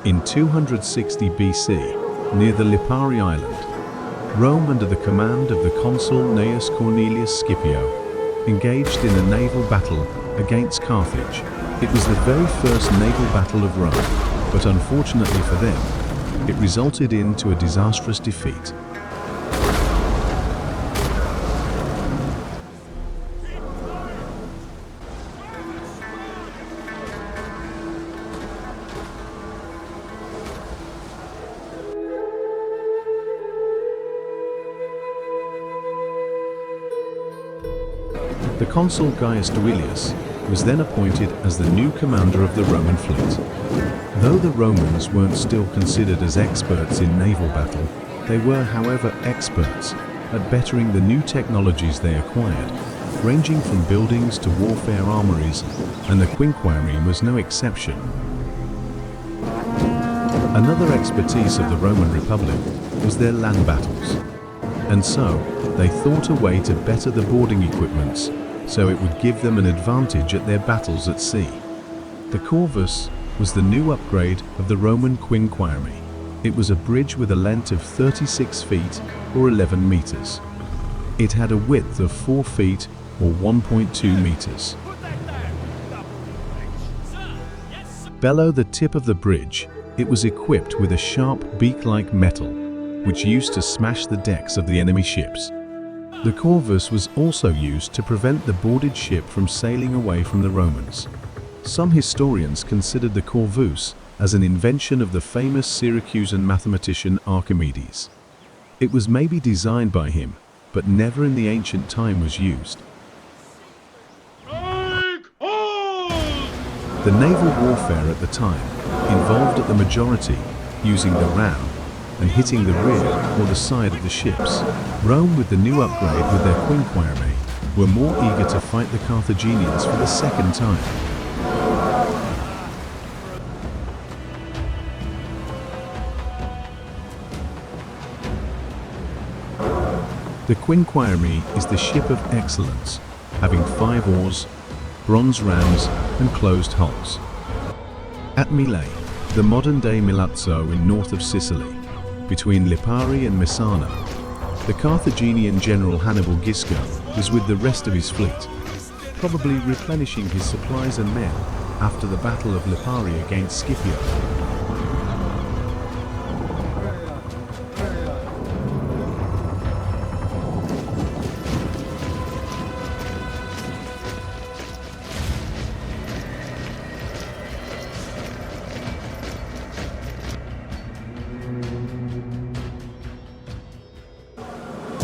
In 260 BC, near the Lipari Island, Rome under the command of the Consul Gaius Cornelius Scipio engaged in a naval battle against Carthage. It was the very first naval battle of Rome, but unfortunately for them, it resulted into a disastrous defeat. The consul Gaius Duilius was then appointed as the new commander of the Roman fleet. Though the Romans weren't still considered as experts in naval battle, they were, however, experts at bettering the new technologies they acquired, ranging from buildings to warfare armories, and the quinquireme was no exception. Another expertise of the Roman Republic was their land battles, and so they thought a way to better the boarding equipments so it would give them an advantage at their battles at sea. The Corvus was the new upgrade of the Roman quinquireme. It was a bridge with a length of 36 feet or 11 meters. It had a width of 4 feet or 1.2 meters. Below the tip of the bridge, it was equipped with a sharp beak-like metal, which used to smash the decks of the enemy ships. The Corvus was also used to prevent the boarded ship from sailing away from the Romans. Some historians considered the corvus as an invention of the famous Syracusan mathematician Archimedes. It was maybe designed by him, but never in the ancient time was used. The naval warfare at the time involved at the majority using the ram and hitting the rear or the side of the ships. Rome, with the new upgrade with their quinquireme, were more eager to fight the Carthagenians for the second time. The quinquireme is the ship of excellence, having 5 oars, bronze rams, and closed hulls. At Mylae, the modern-day Milazzo in north of Sicily, between Lipari and Messana, the Carthagenian general Hannibal Gisco was with the rest of his fleet, probably replenishing his supplies and men after the Battle of Lipari against Scipio.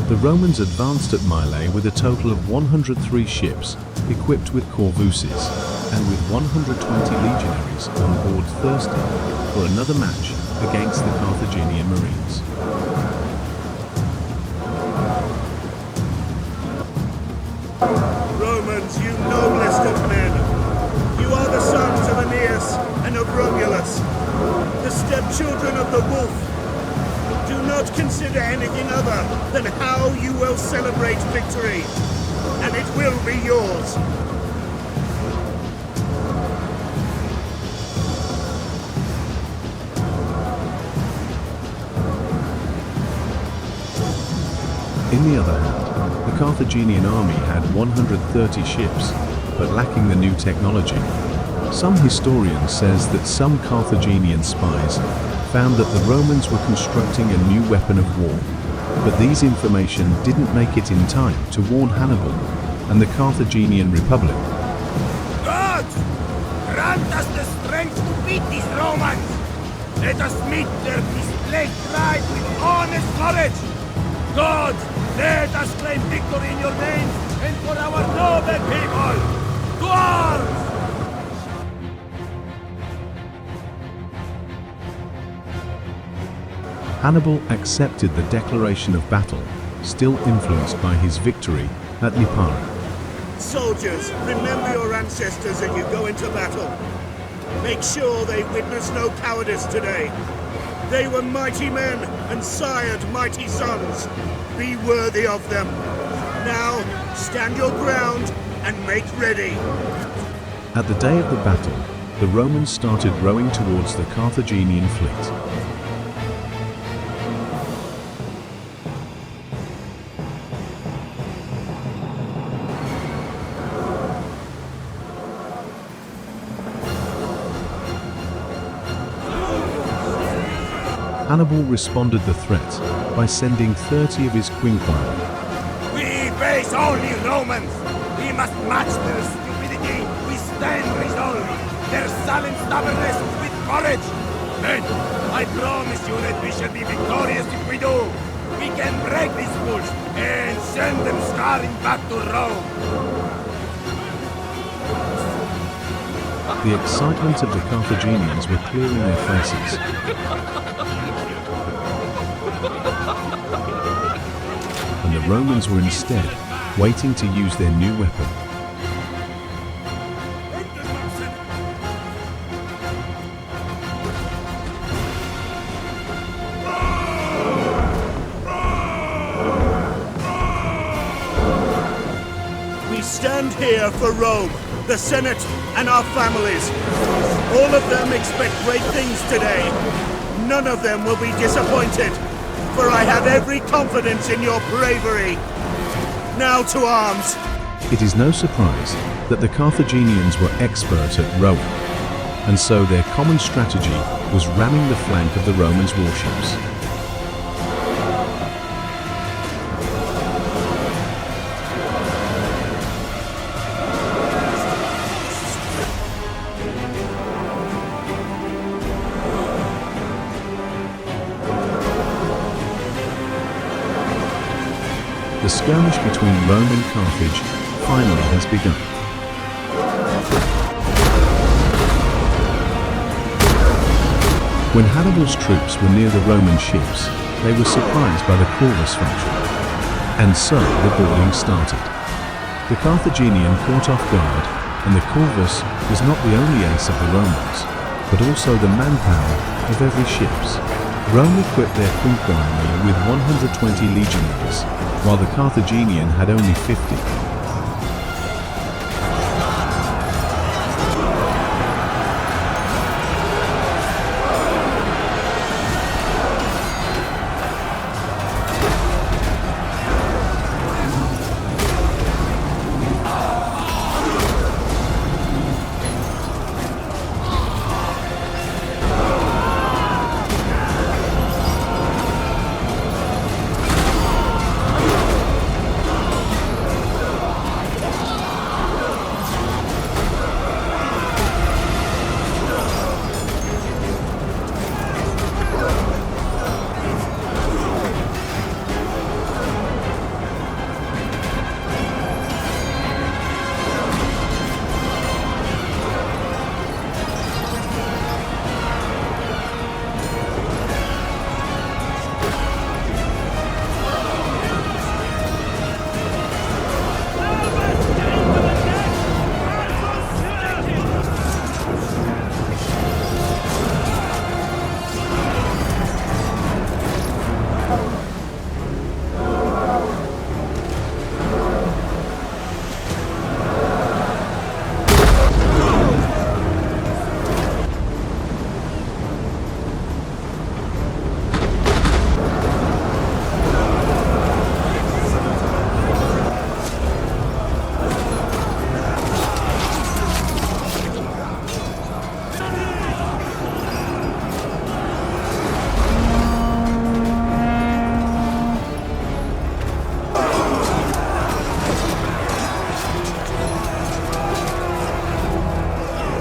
The Romans advanced at Mylae with a total of 103 ships equipped with corvuses and with 120 legionaries on board thirsty for another match against the Carthaginian marines. Romans, you noblest of men, you are the sons of Aeneas and of Romulus, the stepchildren of the wolf. Do not consider anything other than how you will celebrate victory, and it will be yours. In the other hand, the Carthaginian army had 130 ships, but lacking the new technology. Some historian says that some Carthaginian spies found that the Romans were constructing a new weapon of war, but these information didn't make it in time to warn Hannibal and the Carthaginian Republic. God! Grant us the strength to beat these Romans! Let us meet their displayed pride with honest courage! God, let us claim victory in your name and for our noble people! To arms! Hannibal accepted the declaration of battle, still influenced by his victory at Lipari. Soldiers, remember your ancestors as you go into battle. Make sure they witness no cowardice today. They were mighty men and sired mighty sons. Be worthy of them. Now, stand your ground and make ready. At the day of the battle, the Romans started rowing towards the Carthagenian fleet. Hannibal responded the threat by sending 30 of his quinquire. We face only Romans! We must match their stupidity with stand resolve, their sullen stubbornness with courage! Men, I promise you that we shall be victorious if we do! We can break these fools and send them scurrying back to Rome! The excitement of the Carthagenians were clear in their faces. And the Romans were instead waiting to use their new weapon. We stand here for Rome, the Senate, and our families. All of them expect great things today. None of them will be disappointed, for I have every confidence in your bravery. Now to arms! It is no surprise that the Carthagenians were expert at rowing, and so their common strategy was ramming the flank of the Romans' warships. The skirmish between Rome and Carthage finally has begun. When Hannibal's troops were near the Roman ships, they were surprised by the Corvus faction, and so the boarding started. The Carthaginian caught off guard, and the Corvus was not the only ace of the Romans, but also the manpower of every ships. Rome equipped their quinquire with 120 legionaries, while the Carthaginian had only 50.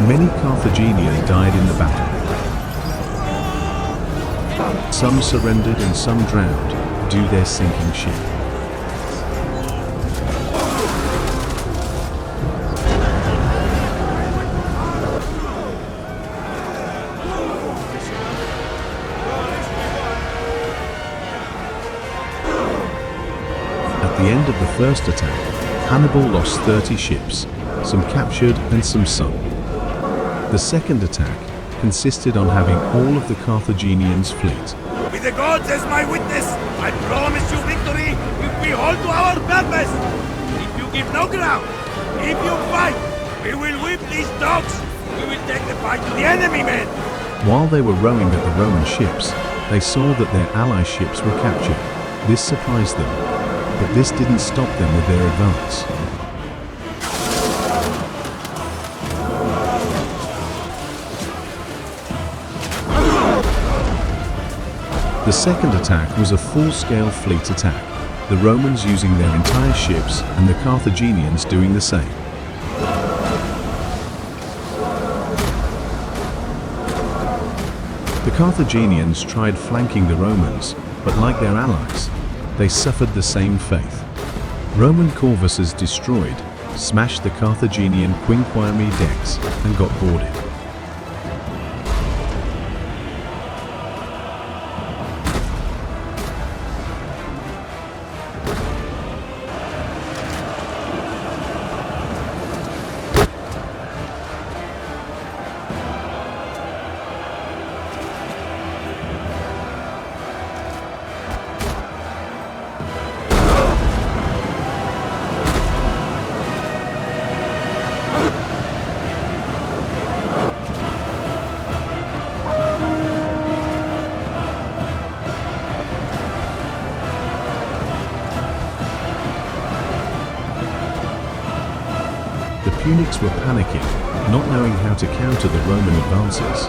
Many Carthaginians died in the battle. Some surrendered and some drowned due to their sinking ship. At the end of the first attack, Hannibal lost 30 ships, some captured and some sunk. The second attack consisted on having all of the Carthaginians' fleet. With the gods as my witness, I promise you victory if we hold to our purpose. If you give no ground, if you fight, we will whip these dogs. We will take the fight to the enemy, men! While they were rowing at the Roman ships, they saw that their ally ships were captured. This surprised them, but this didn't stop them with their advance. The second attack was a full-scale fleet attack, the Romans using their entire ships and the Carthagenians doing the same. The Carthagenians tried flanking the Romans, but like their allies, they suffered the same fate. Roman corvuses destroyed, smashed the Carthaginian quinquireme decks and got boarded. The Punics were panicking, not knowing how to counter the Roman advances.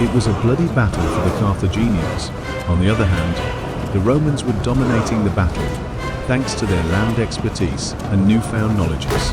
It was a bloody battle for the Carthagenians. On the other hand, the Romans were dominating the battle, thanks to their land expertise and newfound knowledges.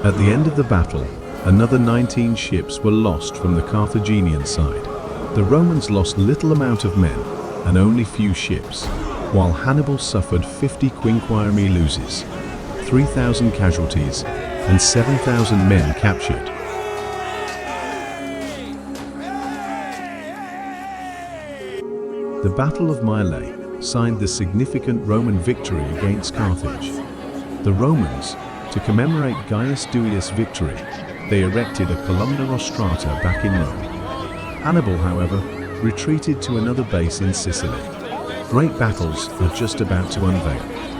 At the end of the battle, another 19 ships were lost from the Carthaginian side. The Romans lost little amount of men and only few ships, while Hannibal suffered 50 quinquireme losses, 3,000 casualties, and 7,000 men captured. The Battle of Mylae signed the significant Roman victory against Carthage. The Romans, to commemorate Gaius Duilius' victory, they erected a columna rostrata back in Rome. Hannibal, however, retreated to another base in Sicily. Great battles are just about to unveil.